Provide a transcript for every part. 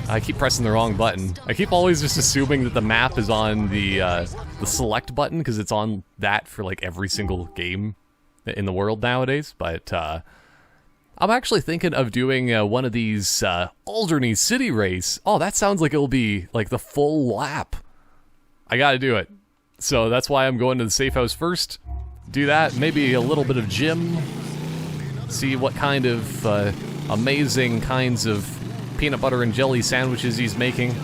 I keep pressing the wrong button. I keep always just assuming that the map is on the select button, because it's on that for like every single game in the world nowadays, but I'm actually thinking of doing one of these Alderney City Race. Oh, that sounds like it'll be like the full lap. I gotta do it. So that's why I'm going to the safe house first. Do that, maybe a little bit of gym. See what kind of amazing kinds of peanut butter and jelly sandwiches he's making.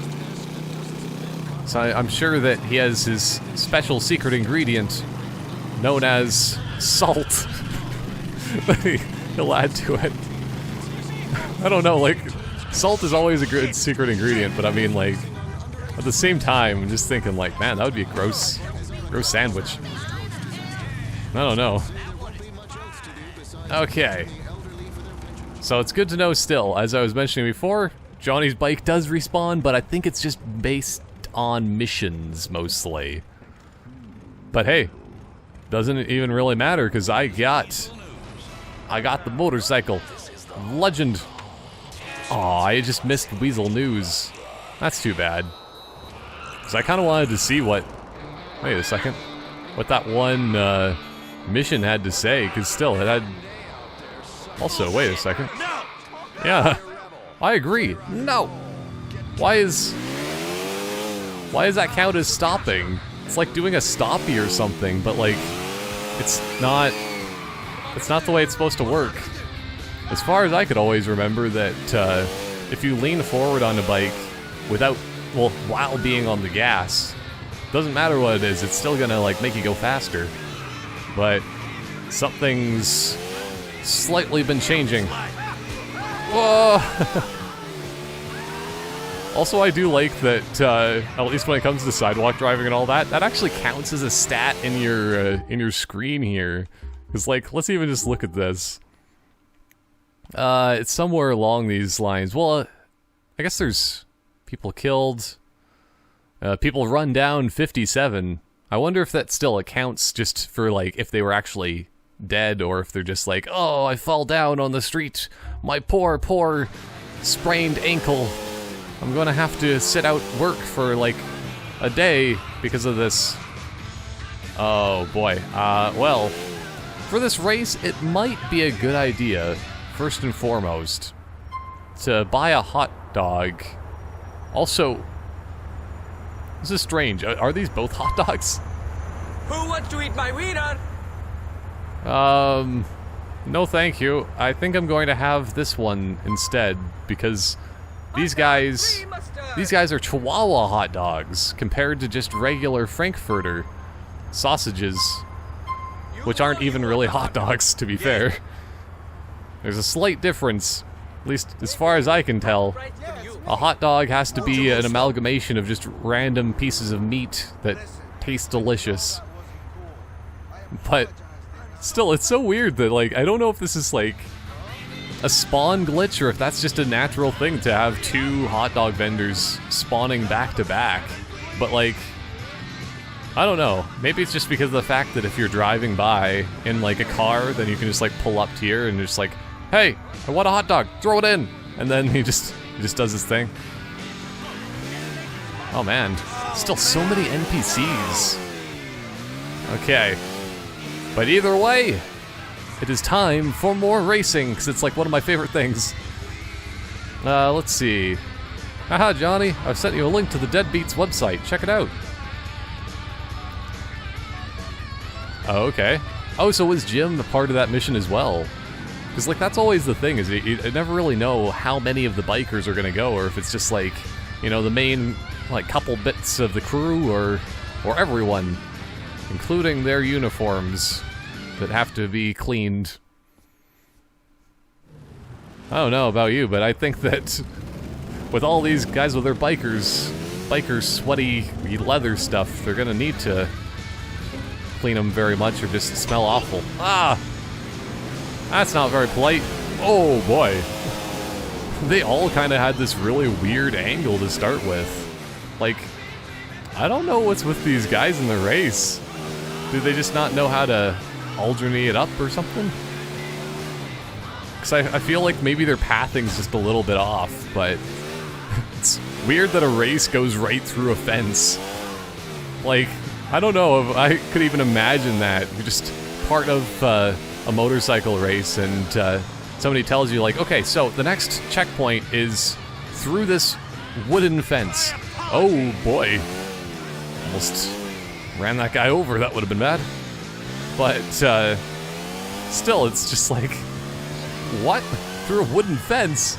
So I'm sure that he has his special secret ingredient known as salt that he'll add to it. I don't know, like, salt is always a good secret ingredient, but I mean, like, at the same time, I'm just thinking, like, man, that would be a gross sandwich. I don't know. Okay. So it's good to know still, as I was mentioning before, Johnny's bike does respawn, but I think it's just based on missions, mostly. But hey, doesn't even really matter, because I got the motorcycle. Legend. Aw, I just missed Weasel News. That's too bad. Because I kind of wanted to see what... Wait a second. What that one mission had to say, because still, it had... Also, wait a second. Yeah, I agree. No! Why is that count as stopping? It's like doing a stoppie or something, but like, it's not the way it's supposed to work. As far as I could always remember that if you lean forward on a bike without, well, while being on the gas, doesn't matter what it is, it's still gonna like make you go faster. But something's slightly been changing. Whoa! Also, I do like that, at least when it comes to sidewalk driving and all that, that actually counts as a stat in your screen here. Because, like, let's even just look at this. It's somewhere along these lines. Well, I guess there's people killed. People run down 57. I wonder if that still accounts just for, like, if they were actually dead, or if they're just like, oh, I fall down on the street. My poor sprained ankle. I'm gonna have to sit out work for, like, a day because of this. Oh, boy. Well, for this race, it might be a good idea, first and foremost, to buy a hot dog. Also, this is strange. Are these both hot dogs? Who wants to eat my wiener? No thank you. I think I'm going to have this one instead, because these guys are Chihuahua hot dogs compared to just regular Frankfurter sausages, which aren't even really hot dogs, to be fair. There's a slight difference, at least as far as I can tell. A hot dog has to be an amalgamation of just random pieces of meat that taste delicious. But still, it's so weird that, like, I don't know if this is, like, a spawn glitch or if that's just a natural thing to have two hot dog vendors spawning back to back. But, like, I don't know. Maybe it's just because of the fact that if you're driving by in, like, a car, then you can just, like, pull up to here and just, like, hey, I want a hot dog, throw it in! And then he just does his thing. Oh, man. Still so many NPCs. Okay. But either way, it is time for more racing, because it's like one of my favorite things. Let's see. Haha, Johnny, I've sent you a link to the Deadbeats website. Check it out. Oh, okay. Oh, so was Jim a part of that mission as well? Because, like, that's always the thing, is you never really know how many of the bikers are going to go, or if it's just, like, you know, the main, like, couple bits of the crew, or everyone, including their uniforms that have to be cleaned. I don't know about you, but I think that with all these guys with their biker sweaty leather stuff, they're gonna need to clean them very much or just smell awful. Ah! That's not very polite. Oh boy. They all kind of had this really weird angle to start with. Like, I don't know what's with these guys in the race. Do they just not know how to alternate it up or something? Because I feel like maybe their pathing's just a little bit off, but It's weird that a race goes right through a fence. Like, I don't know if I could even imagine that. You're just part of a motorcycle race and somebody tells you like, okay, so the next checkpoint is through this wooden fence. Oh boy. Almost ran that guy over, that would have been bad. But still, it's just like, what? Through a wooden fence?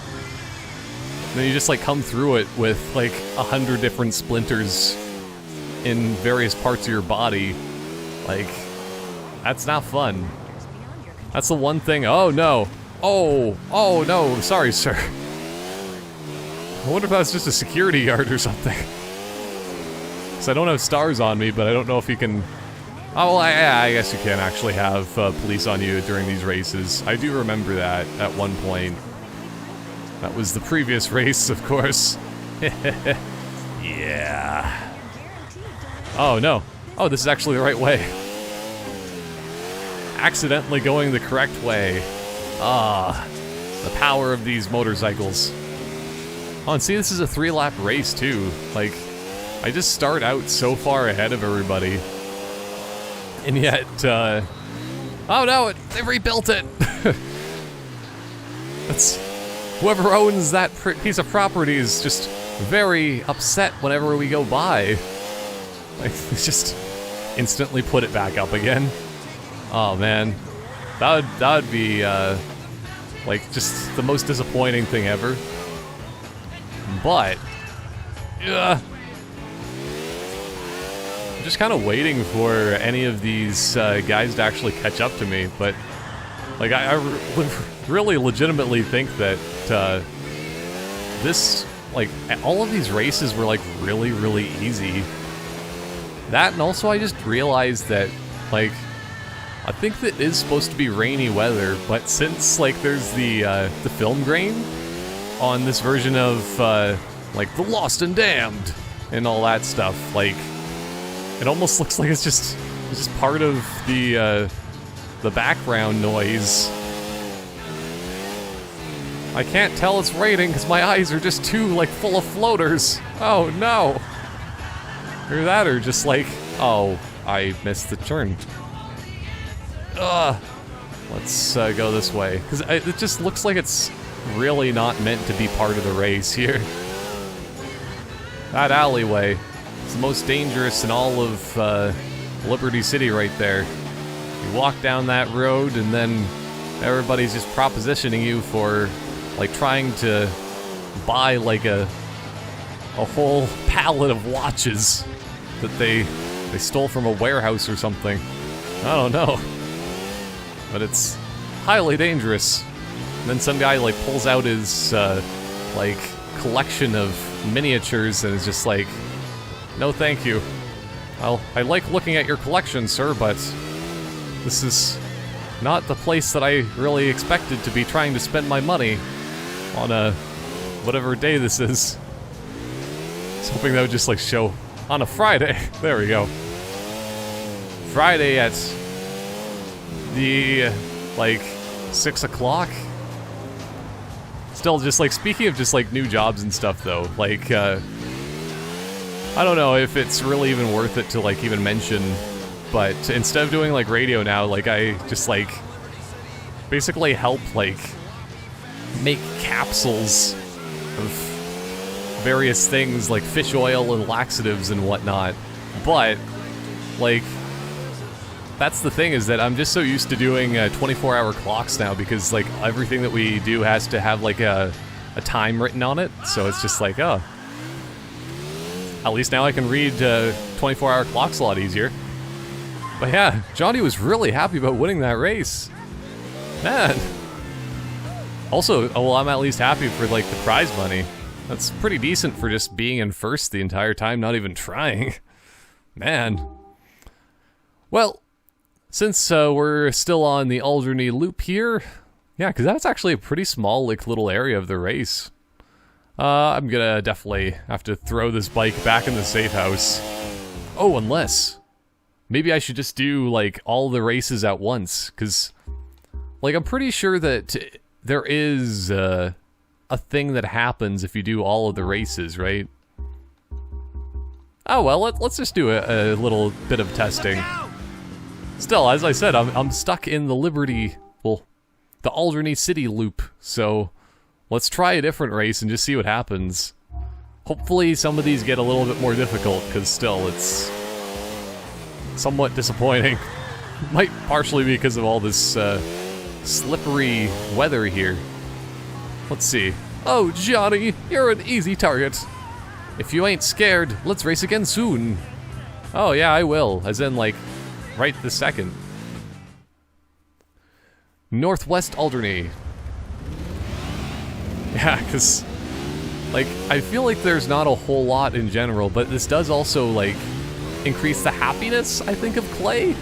And then you just like come through it with like 100 different splinters in various parts of your body. Like, that's not fun. That's the one thing. Oh no. Oh no, sorry sir. I wonder if that's just a security guard or something. Because I don't have stars on me, but I don't know if you can... Oh, well, I guess you can actually have police on you during these races. I do remember that at one point. That was the previous race, of course. Yeah. Oh, no. Oh, this is actually the right way. Accidentally going the correct way. Ah, the power of these motorcycles. Oh, and see, this is a 3-lap race, too. Like, I just start out so far ahead of everybody. And yet, oh no, they rebuilt it! That's... Whoever owns that piece of property is just very upset whenever we go by. Like, they just instantly put it back up again. Oh man. That would be, like, just the most disappointing thing ever. But... I'm just kind of waiting for any of these guys to actually catch up to me, but like I really legitimately think that this, like, all of these races were like really easy. That, and also I just realized that, like, I think that it is supposed to be rainy weather, but since like there's the film grain on this version of like The Lost and Damned and all that stuff, like, it almost looks like it's just part of the background noise. I can't tell it's raining because my eyes are just too, like, full of floaters. Oh no! Or that, or just like, oh, I missed the turn. Let's go this way, because it just looks like it's really not meant to be part of the race here. That alleyway. It's the most dangerous in all of Liberty City right there. You walk down that road and then everybody's just propositioning you for, like, trying to buy like a whole pallet of watches that they stole from a warehouse or something. I don't know. But it's highly dangerous. And then some guy like pulls out his like collection of miniatures and is just like, no, thank you. Well, I like looking at your collection, sir, but this is not the place that I really expected to be trying to spend my money on a whatever day this is. I was hoping that would just like show on a Friday. There we go. Friday at the like 6 o'clock. Still, just like, speaking of just like new jobs and stuff though, like I don't know if it's really even worth it to like even mention, but instead of doing like radio now, like I just like basically help like make capsules of various things like fish oil and laxatives and whatnot. But like, that's the thing, is that I'm just so used to doing 24-hour clocks now, because like everything that we do has to have like a time written on it. So it's just like, oh, at least now I can read 24-hour clocks a lot easier. But yeah, Johnny was really happy about winning that race. Man. Also, well, I'm at least happy for like the prize money. That's pretty decent for just being in first the entire time, not even trying. Man. Well, since we're still on the Alderney Loop here, yeah, because that's actually a pretty small like little area of the race. I'm gonna definitely have to throw this bike back in the safe house. Oh, unless maybe I should just do like all the races at once, because like I'm pretty sure that there is a thing that happens if you do all of the races, right? Oh well, let's just do a little bit of testing. Still, as I said, I'm stuck in the Liberty, well, the Alderney City loop, so let's try a different race and just see what happens. Hopefully some of these get a little bit more difficult, because still, it's somewhat disappointing. Might partially be because of all this slippery weather here. Let's see. Oh, Johnny, you're an easy target. If you ain't scared, let's race again soon. Oh yeah, I will, as in like, right this second. Northwest Alderney. Yeah, because, like, I feel like there's not a whole lot in general, but this does also, like, increase the happiness, I think, of Clay.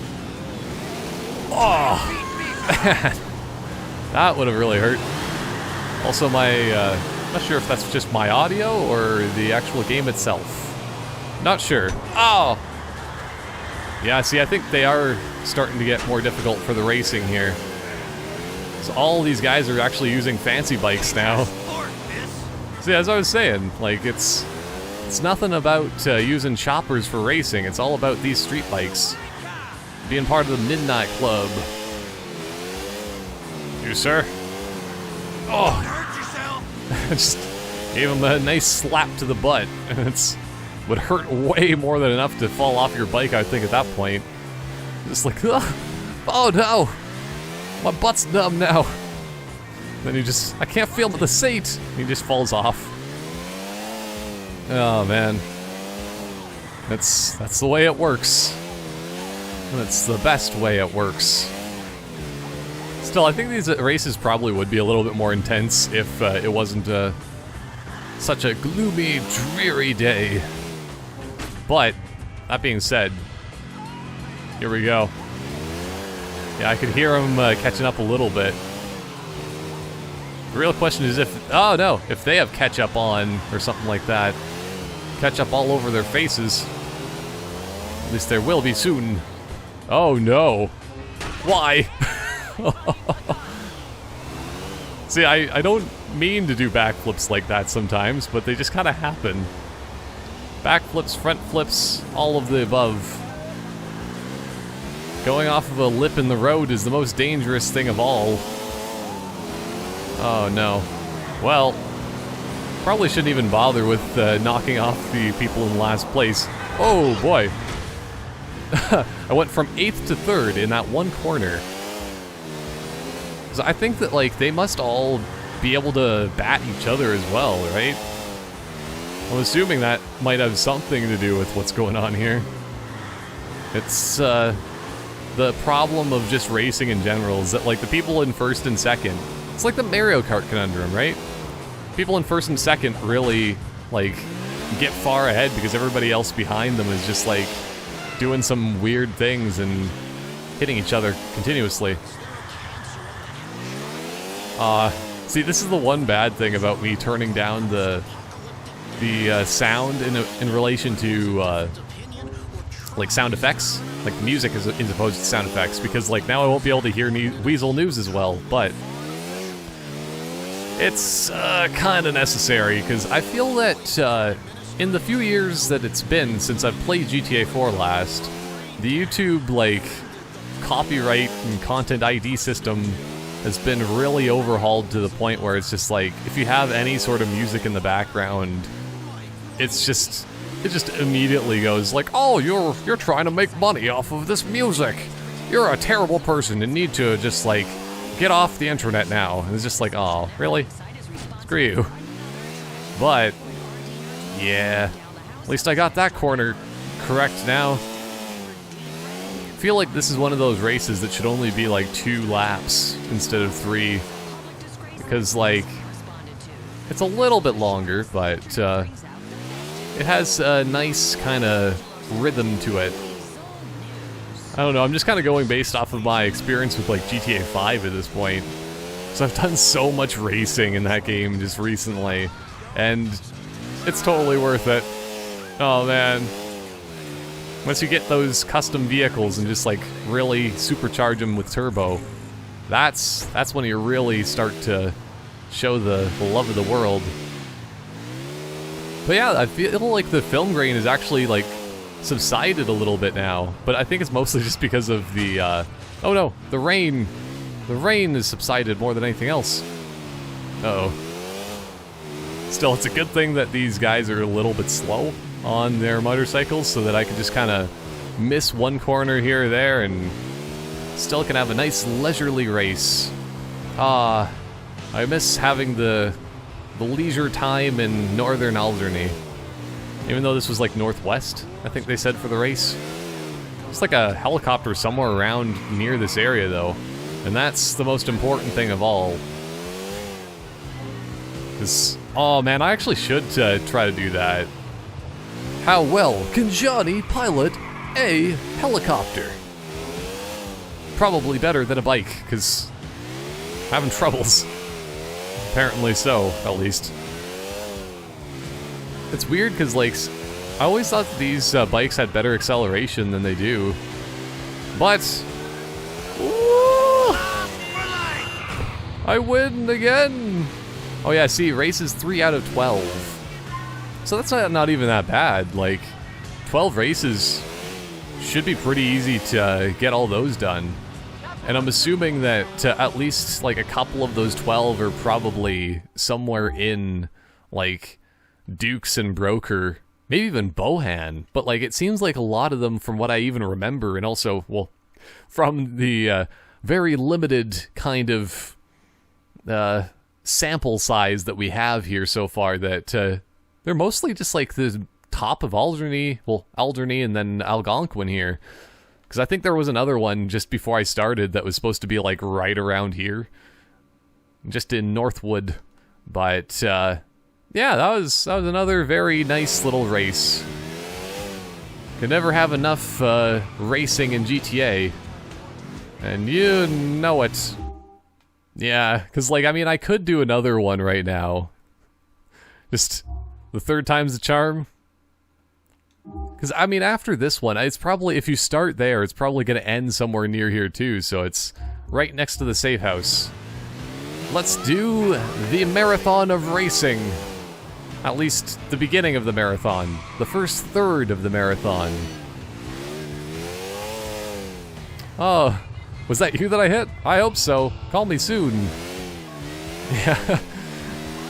Oh, man. That would have really hurt. Also, I'm not sure if that's just my audio or the actual game itself. Not sure. Oh! Yeah, see, I think they are starting to get more difficult for the racing here. So all these guys are actually using fancy bikes now. See, as I was saying, like, it's nothing about using choppers for racing. It's all about these street bikes. Being part of the Midnight Club. You, sir? Oh! Just gave him a nice slap to the butt. It would hurt way more than enough to fall off your bike, I think, at that point. Just like, oh no! My butt's numb now. Then I can't feel the seat. He just falls off. Oh man. That's the way it works. That's the best way it works. Still, I think these races probably would be a little bit more intense if it wasn't such a gloomy, dreary day. But, that being said, here we go. Yeah, I could hear him catching up a little bit. The real question is if they have ketchup on or something like that. Ketchup all over their faces. At least there will be soon. Oh no. Why? See, I don't mean to do backflips like that sometimes, but they just kind of happen. Backflips, front flips, all of the above. Going off of a lip in the road is the most dangerous thing of all. Oh no. Well, probably shouldn't even bother with knocking off the people in last place. Oh boy. I went from 8th to 3rd in that one corner. So I think that, like, they must all be able to bat each other as well, right? I'm assuming that might have something to do with what's going on here. It's, the problem of just racing in general is that, like, the people in 1st and 2nd, it's like the Mario Kart conundrum, right? People in 1st and 2nd really, like, get far ahead because everybody else behind them is just, like, doing some weird things and hitting each other continuously. See, this is the one bad thing about me turning down the sound in relation to, like, sound effects. Like, music as opposed to sound effects, because, like, now I won't be able to hear Weasel News as well, but it's kind of necessary, because I feel that in the few years that it's been since I've played GTA 4 last, the YouTube, like, copyright and content ID system has been really overhauled to the point where it's just like, if you have any sort of music in the background, it just immediately goes like, oh, you're trying to make money off of this music. You're a terrible person and need to just, like, get off the internet now. And it's just like, oh, really? Screw you. But, yeah, at least I got that corner correct now. I feel like this is one of those races that should only be like 2 laps instead of 3. Because, like, it's a little bit longer, but it has a nice kind of rhythm to it. I don't know, I'm just kind of going based off of my experience with, like, GTA 5 at this point. So I've done so much racing in that game just recently, and it's totally worth it. Oh man. Once you get those custom vehicles and just, like, really supercharge them with turbo, that's when you really start to show the love of the world. But yeah, I feel like the film grain is actually, like, subsided a little bit now. But I think it's mostly just because of the, oh no, the rain. The rain has subsided more than anything else. Uh-oh. Still, it's a good thing that these guys are a little bit slow on their motorcycles so that I can just kind of miss one corner here or there and still can have a nice leisurely race. I miss having the leisure time in northern Alderney. Even though this was like northwest, I think they said for the race. It's like a helicopter somewhere around near this area though. And that's the most important thing of all. Oh man, I actually should try to do that. How well can Johnny pilot a helicopter? Probably better than a bike, because having troubles. Apparently so, at least. It's weird, because, like, I always thought that these bikes had better acceleration than they do. But... Ooh, I win again! Oh yeah, see, race is 3 out of 12. So that's not even that bad. Like, 12 races should be pretty easy to get all those done. And I'm assuming that at least, like, a couple of those 12 are probably somewhere in, like, Dukes and Broker, maybe even Bohan. But, like, it seems like a lot of them, from what I even remember, and also, well, from the very limited kind of sample size that we have here so far, that they're mostly just like the top of Alderney, well, Alderney and then Algonquin here. Because I think there was another one just before I started that was supposed to be like right around here. Just in Northwood. But yeah, that was another very nice little race. Could never have enough racing in GTA. And you know it. Yeah, because, like, I mean, I could do another one right now. Just the third time's the charm. Because, I mean, after this one, it's probably, if you start there, it's probably going to end somewhere near here, too. So it's right next to the safe house. Let's do the marathon of racing. At least the beginning of the marathon. The first third of the marathon. Oh, was that you that I hit? I hope so. Call me soon. Yeah.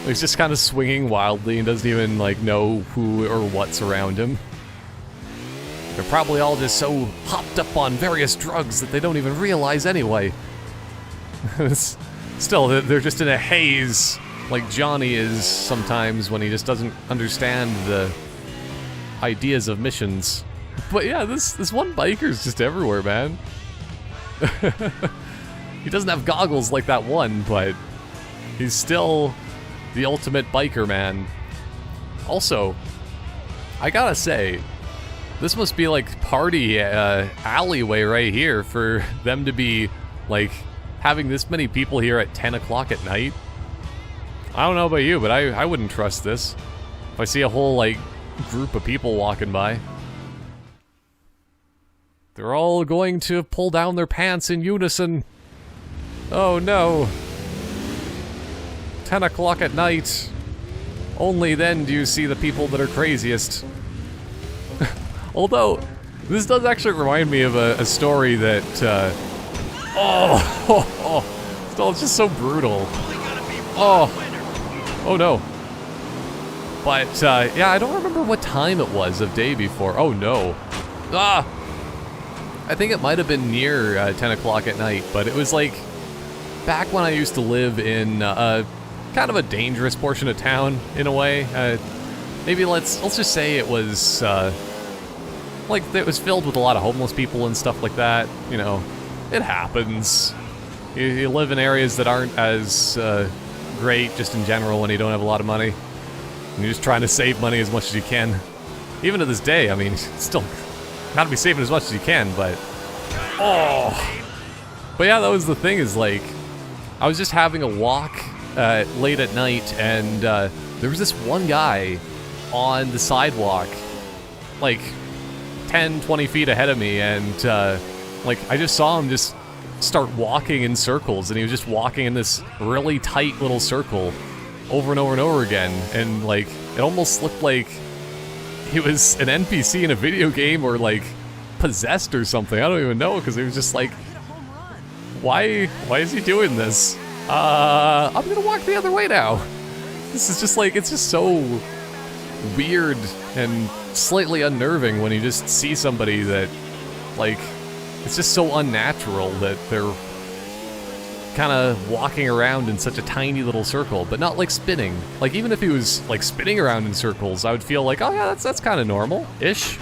He's just kind of swinging wildly and doesn't even, like, know who or what's around him. They're probably all just so hopped up on various drugs that they don't even realize anyway. Still, they're just in a haze, like Johnny is sometimes when he just doesn't understand the ideas of missions. But yeah, this one biker's just everywhere, man. He doesn't have goggles like that one, but he's still the ultimate biker, man. Also, I gotta say, this must be like party alleyway right here for them to be like having this many people here at 10 o'clock at night. I don't know about you, but I wouldn't trust this. If I see a whole like group of people walking by. They're all going to pull down their pants in unison. Oh no. 10 o'clock at night. Only then do you see the people that are craziest. Although, this does actually remind me of a story that, still, it's just so brutal. Oh no. But, yeah, I don't remember what time it was of day before. Oh no. Ah! I think it might have been near 10 o'clock at night, but it was like back when I used to live in kind of a dangerous portion of town, in a way. Maybe let's just say it was like it was filled with a lot of homeless people and stuff like that. You know, it happens. You live in areas that aren't as great just in general when you don't have a lot of money. And you're just trying to save money as much as you can. Even to this day, I mean, still gotta be saving as much as you can, but... Oh! But yeah, that was the thing, is like, I was just having a walk late at night, and there was this one guy on the sidewalk, like 10, 20 feet ahead of me, and like I just saw him just start walking in circles, and he was just walking in this really tight little circle over and over and over again, and like it almost looked like he was an NPC in a video game or like possessed or something. I don't even know, because it was just like, why is he doing this? I'm gonna walk the other way now. This is just like, it's just so weird and slightly unnerving when you just see somebody that, like, it's just so unnatural that they're kind of walking around in such a tiny little circle, but not like spinning. Like, even if he was like spinning around in circles, I would feel like, oh yeah, that's kind of normal-ish.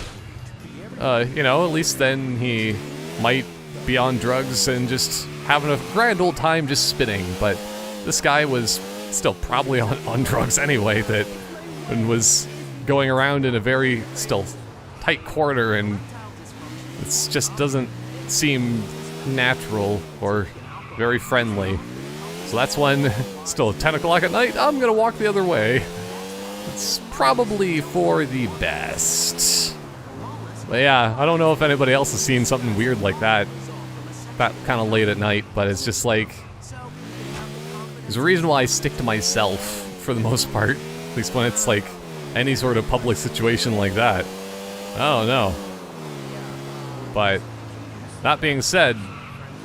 You know, at least then he might be on drugs and just having a grand old time just spinning, but this guy was still probably on drugs anyway, and was going around in a very still tight corner, and it just doesn't seem natural or very friendly. So that's when, still 10 o'clock at night, I'm gonna walk the other way. It's probably for the best. But yeah, I don't know if anybody else has seen something weird like that kind of late at night, but it's just like, there's a reason why I stick to myself for the most part, at least when it's like any sort of public situation like that. I don't know. But that being said,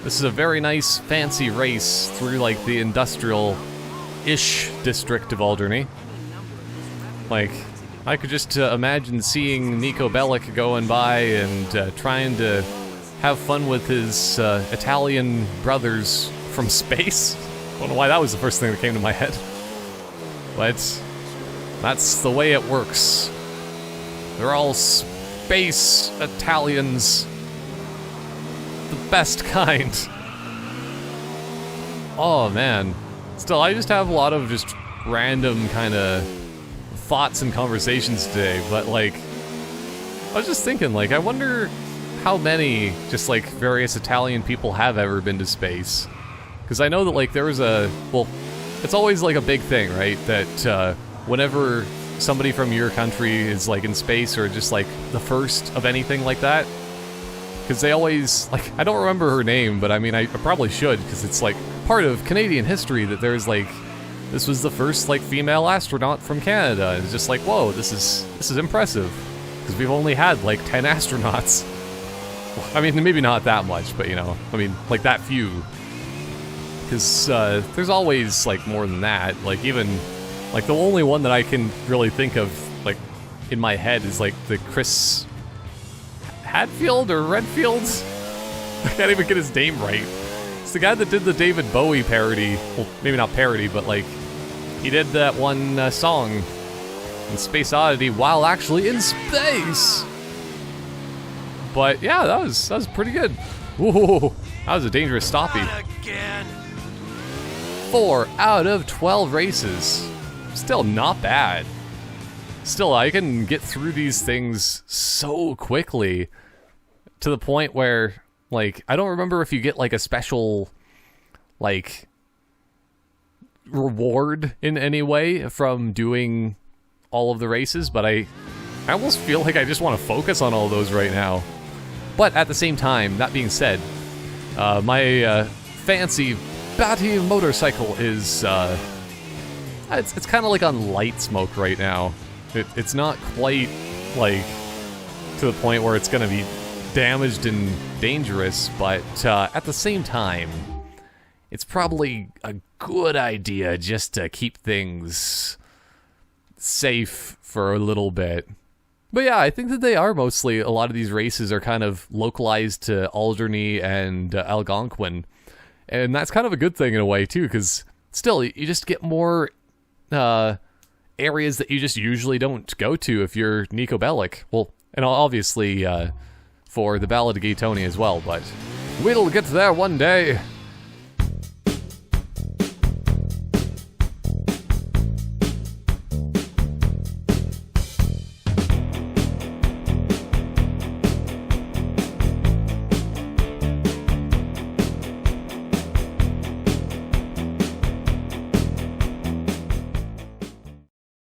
this is a very nice fancy race through like the industrial-ish district of Alderney. Like, I could just imagine seeing Nico Bellic going by and trying to have fun with his Italian brothers from space. I don't know why that was the first thing that came to my head. But that's the way it works. They're all space Italians. The best kind. Oh man. Still, I just have a lot of just random kind of thoughts and conversations today, but like, I was just thinking, like, I wonder how many just like various Italian people have ever been to space. Because I know that like there was well, it's always like a big thing, right? That whenever somebody from your country is like in space, or just like the first of anything like that, because they always, like, I don't remember her name, but I mean, I probably should, because it's like part of Canadian history that there's like, this was the first like female astronaut from Canada. It's just like, whoa, this is impressive, because we've only had like 10 astronauts. I mean, maybe not that much, but you know, I mean, like that few. Because there's always like more than that. Like, even like the only one that I can really think of like in my head is like the Chris Hadfield or Redfield? I can't even get his name right. It's the guy that did the David Bowie parody. Well, maybe not parody, but like, he did that one song in Space Oddity while actually in space. But yeah, that was pretty good. Whoa, that was a dangerous stoppie. 4 out of 12 races. Still not bad. Still, I can get through these things so quickly, to the point where, like, I don't remember if you get like a special, like, reward in any way from doing all of the races, but I almost feel like I just want to focus on all those right now. But at the same time, that being said, my fancy Bati motorcycle is, it's kind of like on light smoke right now. It's not quite, like, to the point where it's going to be damaged and dangerous, but at the same time, it's probably a good idea just to keep things safe for a little bit. But yeah, I think that they are mostly, a lot of these races are kind of localized to Alderney and Algonquin. And that's kind of a good thing in a way, too, because still, you just get more areas that you just usually don't go to if you're Nico Bellic. Well, and obviously for the Ballad of Gay Tony as well, but we'll get there one day.